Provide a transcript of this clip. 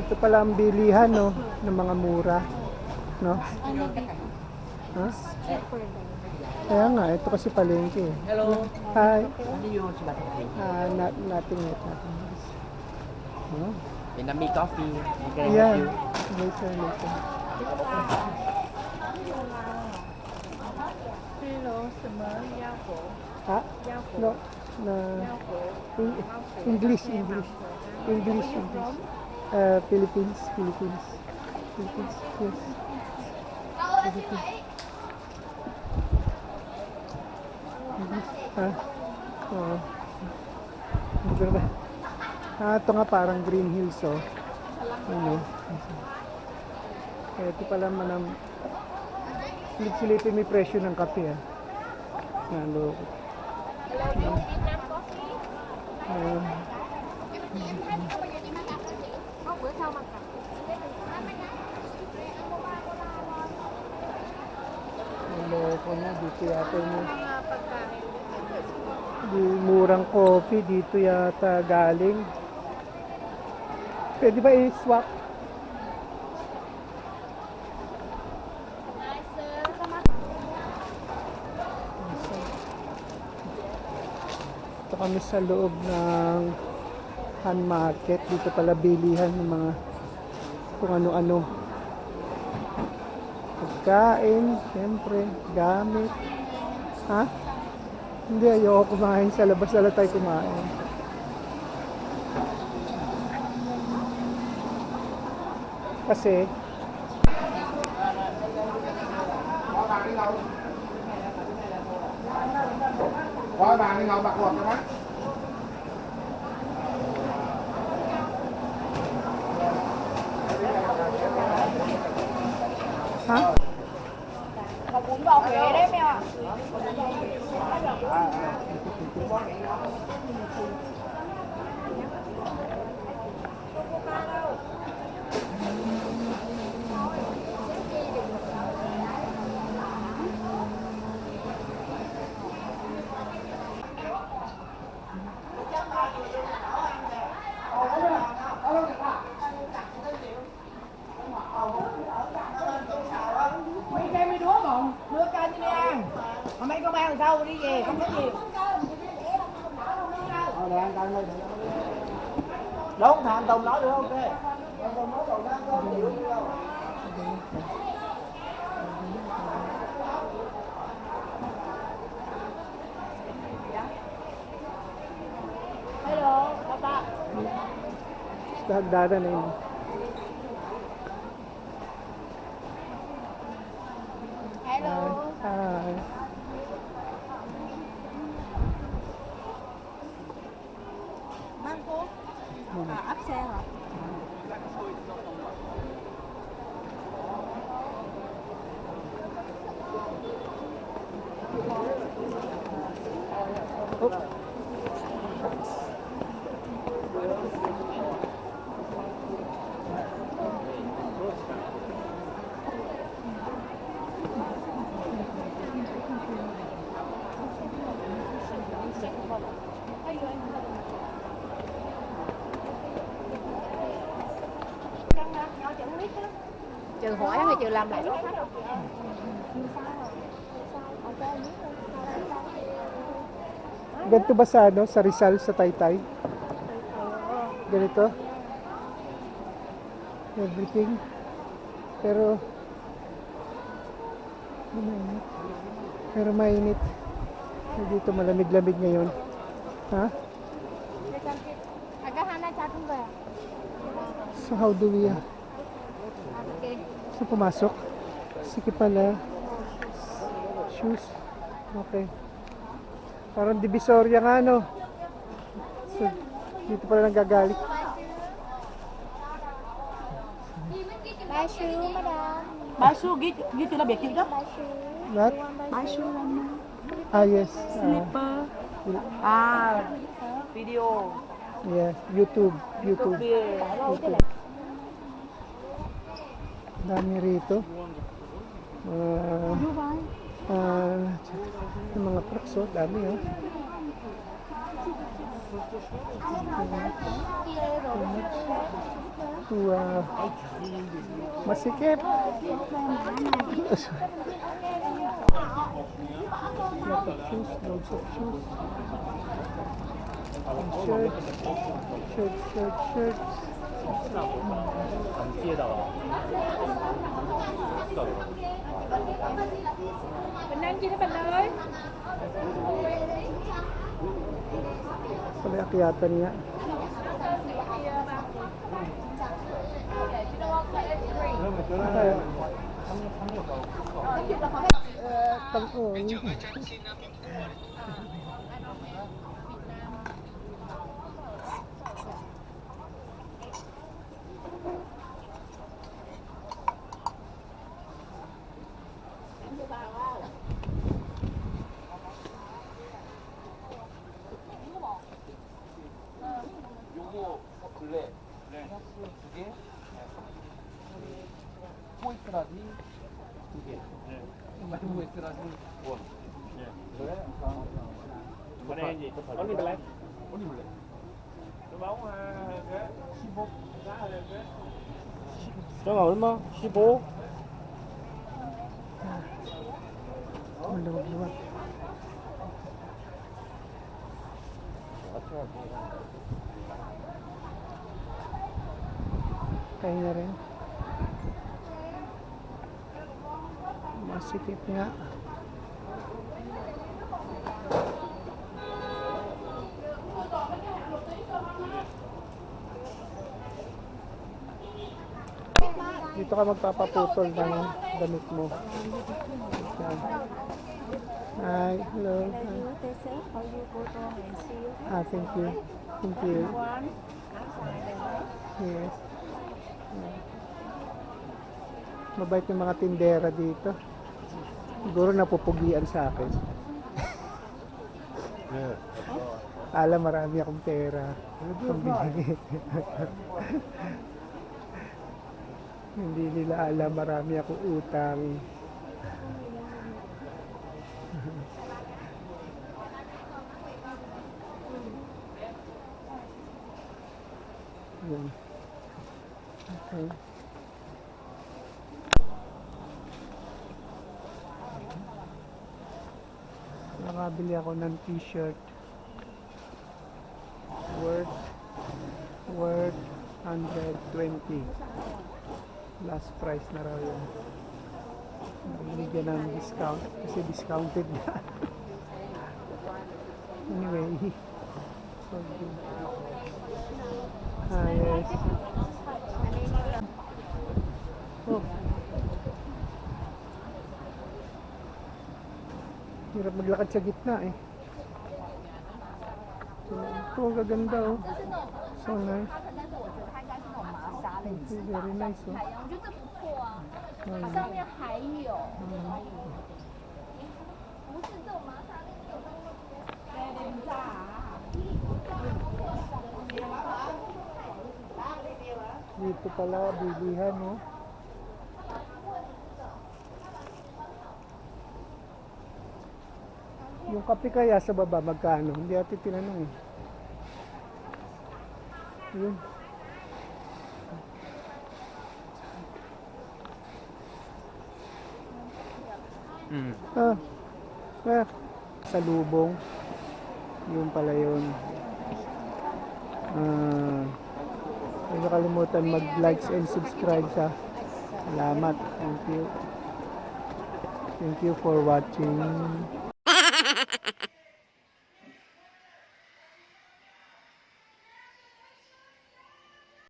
Ito pala ang bilihan, no, ng mga mura, no? Ano dito? Ha? Cheaper daw. Kaya nga, ito kasi palengke. Hello. Hi. Ano yung sinasabi? Nothing yet, nothing yet. Oh. In a me coffee. Okay, Yeah, help you. later. Hello, 什么腰果？ Ha? No, na 腰果。 English. Philippines. Philippines. Yes. Philippines. Ha? Oo. Hindi ba? Ito nga parang Green Hills, oh. Ano? Ito pala manam. Silipin may presyo ng kape, ah. Ano? Loko na, dito yata yung murang coffee dito yata galing. Pwede ba i-swap? Ito kami sa loob ng Han Market. Dito pala bilihan ng mga kung ano-ano. Pagkain, siyempre, gamit. Ha? Hindi, ayoko kumain sa labas. Dala tayo kumain. Kasi, Có bạn đi ngồi bạc luộc cho bác. ha? Một bún bò Huế đấy mẹ ạ. Mấy cây mấy đứa bọn đưa canh cho đi ăn. Mà mấy con ăn sau đi về không có gì. Để ăn canh đây. Đúng, thằng Tùng nói được ok. Thằng Tùng nói rồi đó, có chịu gì đâu. Hello, Papa. Hagdanan na yun. Hello. Hi. Mang cô. Áp xe hả? Trừ hỏi hay trừ làm lại lúc khác. Ganito ba sa, ano, sa Rizal, sa Taytay? Ganito? Everything. Pero, mainit. Pero mainit. Dito malamig-lamig ngayon. Ha? Agahan na chatting ba? So how do we, Okay. so pumasok? Sige pala. Shoes. Okay. Parang Divisoria nga, no? So, dito pala nanggagaling. Bye shoe, madam. Ba su ghi là biệt kỹ đó. Bye shoe. What? Ba su Ah, yes. slipper. Video. Yes. YouTube. YouTube. Dami rito. Yung mga trucks, oh. Dami, oh. Wow. Masikip. Lots of shoes, loads of shoes. Shirts. 很街道。 Mình ăn chi đó Bình ơi? Pala akyatan niya. Tag-on. 요거 블랙 두 개, 포이스라지 두 개, 포이스라지 원. Bên em gì? Only black. 언니 블랙. Tôi báo cái 15. Đó 얼마? 15. Maluwag-luwag. Kaya na rin. Masikip nga. Dito ka magpapaputol ng damit mo. Yan. Hi, hello. Ah, thank you. Thank you. Yes. Mabait yung mga tindera dito. Siguro napupugian sa akin. Alam, marami akong pera. Pambili. Hindi nila alam, marami akong utang. Yan. Okay. Nakabili ako ng t-shirt worth 120. Last price na raw yun. Binigyan ng discount kasi discounted na. Anyway, so good. Ah, yes. Oh. Hirap maglakad sa gitna eh. So, ito, ang gaganda oh. So nice. Very nice oh. 我觉得这不错啊，它 Mm. 上面还有， Mm. 不是这种麻纱那种。 Dito pala, bilihan no. Yung kape kaya sa baba, magkano? Hindi natin tinanong eh. Yun. Sa lubong. Yun pala yun. Huwag niyo kalimutan mag-likes and subscribe sa. Salamat. Thank you. Thank you for watching.